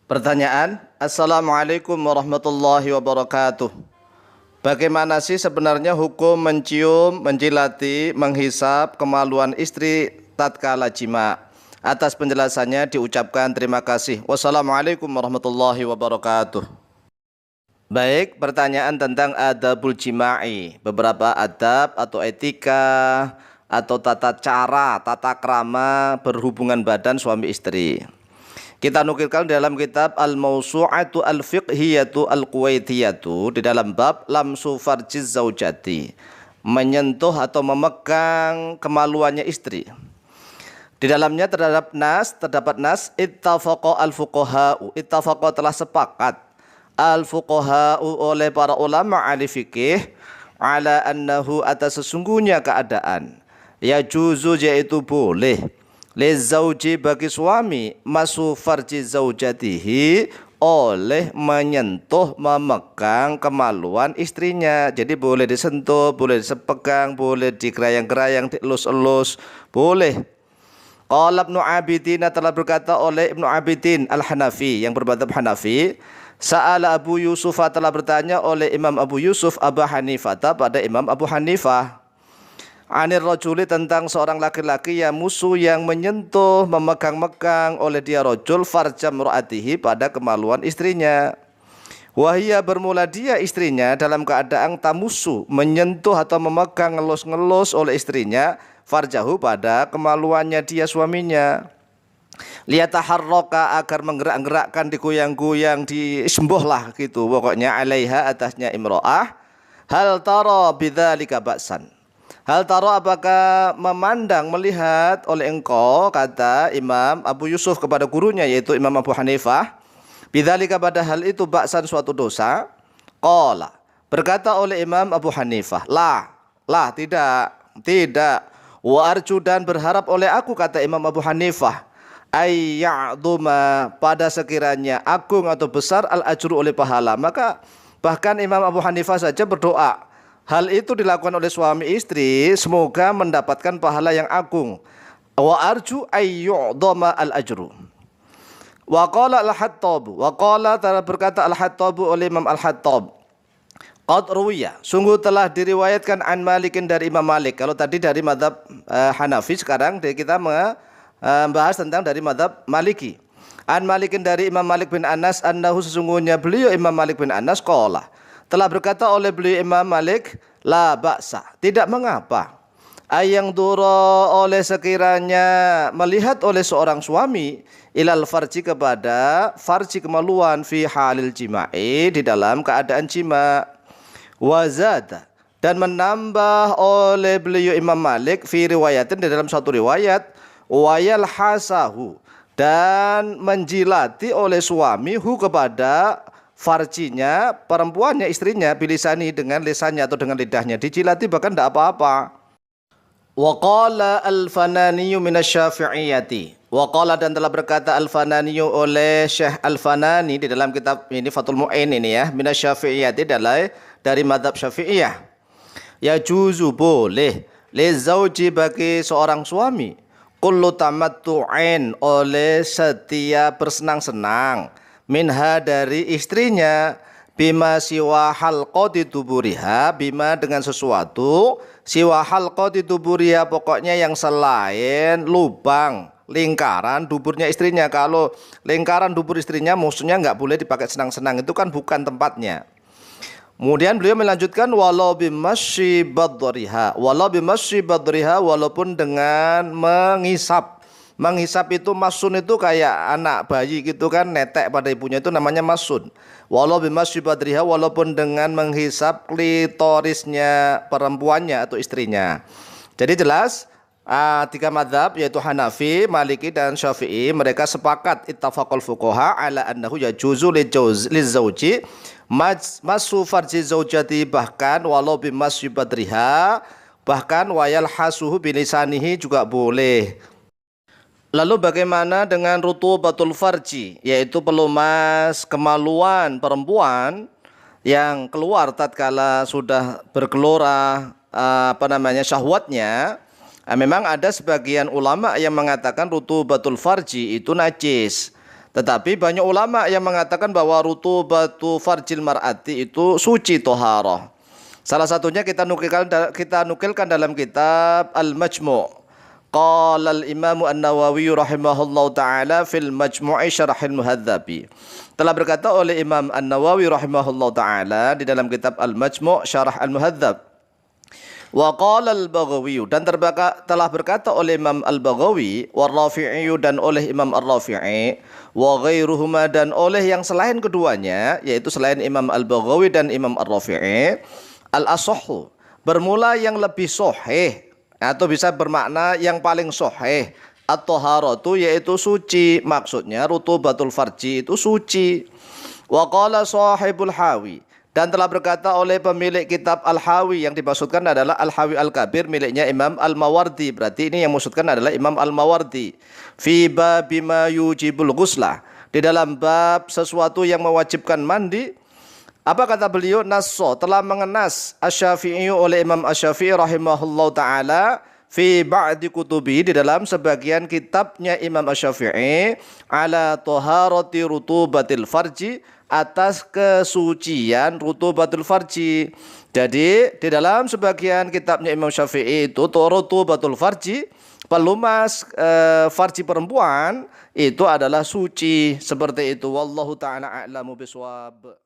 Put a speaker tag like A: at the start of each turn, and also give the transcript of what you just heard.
A: Pertanyaan, Assalamualaikum warahmatullahi wabarakatuh. Bagaimana sih sebenarnya hukum mencium, menjilati, menghisap kemaluan istri tatkala jima? Atas penjelasannya diucapkan terima kasih. Wassalamualaikum warahmatullahi wabarakatuh. Baik, pertanyaan tentang adabul jima'i. Beberapa adab atau etika atau tata cara, tata krama berhubungan badan suami istri. Kita nukilkan dalam kitab Al-Mawsu'atu Al-Fiqhiyatu Al-Kuwaitiyatu di dalam bab lamsu farjiz zaujati, menyentuh atau memegang kemaluannya istri. Di dalamnya terdapat nas ittafaqa al-fuqaha'u, ittafaqa telah sepakat al-fuqaha'u oleh para ulama ahli fikih ala annahu atas sesungguhnya keadaan yajuzu yaitu boleh lizauji bagi suami masu farji zaujatihi oleh menyentuh memegang kemaluan istrinya. Jadi boleh disentuh, boleh dipegang, boleh digerayang-gerayang, dielus-elus, boleh. Qala Ibnu Abidin telah berkata oleh Ibnu Abidin Al-Hanafi yang bermadzhab Hanafi, Sa'ala Abu Yusuf telah bertanya oleh Imam Abu Yusuf Abu Hanifah pada Imam Abu Hanifah anir rajuli tentang seorang laki-laki yang musuh yang menyentuh memegang-megang oleh dia rajul farjam ra'atihi pada kemaluan istrinya. Wahia bermula dia istrinya dalam keadaan tamusu menyentuh atau memegang ngelus-ngelus oleh istrinya farjahu pada kemaluannya dia suaminya. Liyataharraka agar menggerak-gerakkan digoyang-goyang disembuhlah gitu pokoknya alaiha atasnya imro'ah. Hal tara bidzalika ba'san. Hal taro apakah memandang melihat oleh engkau kata Imam Abu Yusuf kepada gurunya yaitu Imam Abu Hanifah bidzalika pada hal itu baksan suatu dosa. Qala berkata oleh Imam Abu Hanifah tidak wa arju dan berharap oleh aku kata Imam Abu Hanifah ayya'duma pada sekiranya agung atau besar al ajru oleh pahala. Maka bahkan Imam Abu Hanifah saja berdoa hal itu dilakukan oleh suami istri semoga mendapatkan pahala yang agung. Wa arju ayyu'dama al-ajru. Wa qala al-Hattab, wa qala berkata al-Hattab oleh Imam al-Hattab, qad ruwiya sungguh telah diriwayatkan an Malikin dari Imam Malik. Kalau tadi dari mazhab Hanafi, sekarang kita membahas tentang dari mazhab Maliki. An Malikin dari Imam Malik bin Anas annahu sesungguhnya beliau Imam Malik bin Anas qala telah berkata oleh beliau Imam Malik, la ba'sa, tidak mengapa. Ayang duro oleh sekiranya melihat oleh seorang suami ilal farji kepada farji kemaluan fi halil jima'i di dalam keadaan jima. Wazada dan menambah oleh beliau Imam Malik fi riwayatin di dalam satu riwayat wayal hasahu dan menjilati oleh suami hu kepada farjinya, perempuannya, istrinya, bilisani dengan lisannya atau dengan lidahnya, dijilati bahkan tidak apa-apa. Wa qala al-Fananiyu minasy-Syafi'iyyati. Wa qala dan telah berkata al-Fananiyu oleh Syekh Al-Fanani di dalam kitab ini Fathul Mu'in ini ya, minasy-Syafi'iyyati dari mazhab Syafi'iyah. Ya juzu boleh li zauji bagi seorang suami kullu tamattu'in oleh setiap bersenang-senang minha dari istrinya bima siwa halqati tuburiha bima dengan sesuatu siwa halqati tuburiha pokoknya yang selain lubang lingkaran duburnya istrinya. Kalau lingkaran dubur istrinya maksudnya nggak boleh dipakai senang-senang, itu kan bukan tempatnya. Kemudian beliau melanjutkan walau bimasyi badriha walaupun dengan menghisap. Menghisap itu masun itu kayak anak bayi gitu kan, netek pada ibunya itu namanya masun. Walau bimasyi badriha walaupun dengan menghisap klitorisnya perempuannya atau istrinya. Jadi jelas tiga madhab yaitu Hanafi, Maliki dan Syafi'i mereka sepakat ittafaqul fuqaha ala annahu yajuzu lizauji masu farji zaujati bahkan walau bimasyi badriha bahkan wayal hasuhu bilisanihi juga boleh. Lalu bagaimana dengan rutubatul farji, yaitu pelumas kemaluan perempuan yang keluar tatkala sudah bergelora syahwatnya? Memang ada sebagian ulama yang mengatakan rutubatul farji itu najis. Tetapi banyak ulama yang mengatakan bahwa rutubatu farjil mar'ati itu suci toharoh. Salah satunya kita nukilkan dalam kitab Al-Majmu'. Qala al-Imam An-Nawawi rahimahullahu taala fil Majmu'i Syarahil Muhadzabi. Telah berkata oleh Imam An-Nawawi rahimahullahu taala di dalam kitab Al-Majmu' Syarah Al-Muhadzab. Wa qala al-Baghawi, dan telah berkata oleh Imam Al-Baghawi, wa Rafi'i, dan oleh Imam Ar-Rafi'i, wa ghairuhuma, dan oleh yang selain keduanya, yaitu selain Imam Al-Baghawi dan Imam Ar-Rafi'i, al-asahhu, bermula yang lebih sahih, atau bisa bermakna yang paling sahih, at-taharatu, yaitu suci, maksudnya rutubatul farji itu suci. Wa qala sahibul hawi, dan telah berkata oleh pemilik kitab Al-Hawi, yang dimaksudkan adalah Al-Hawi Al-Kabir miliknya Imam Al-Mawardi. Berarti ini yang maksudkan adalah Imam Al-Mawardi. Fi babima yujibul ghuslah, di dalam bab sesuatu yang mewajibkan mandi. Apa kata beliau? Nasso, telah mengenas Asy-Syafi'i oleh Imam Asy-Syafi'i rahimahullahu taala fi ba'di kutubi, di dalam sebagian kitabnya Imam Asy-Syafi'i, ala taharati rutubatil farji, atas kesucian rutubatul farji. Jadi di dalam sebagian kitabnya Imam Syafi'i itu rutubatul farji, pelumas farji perempuan itu adalah suci, seperti itu. Wallahu taala a'lamu bishawab.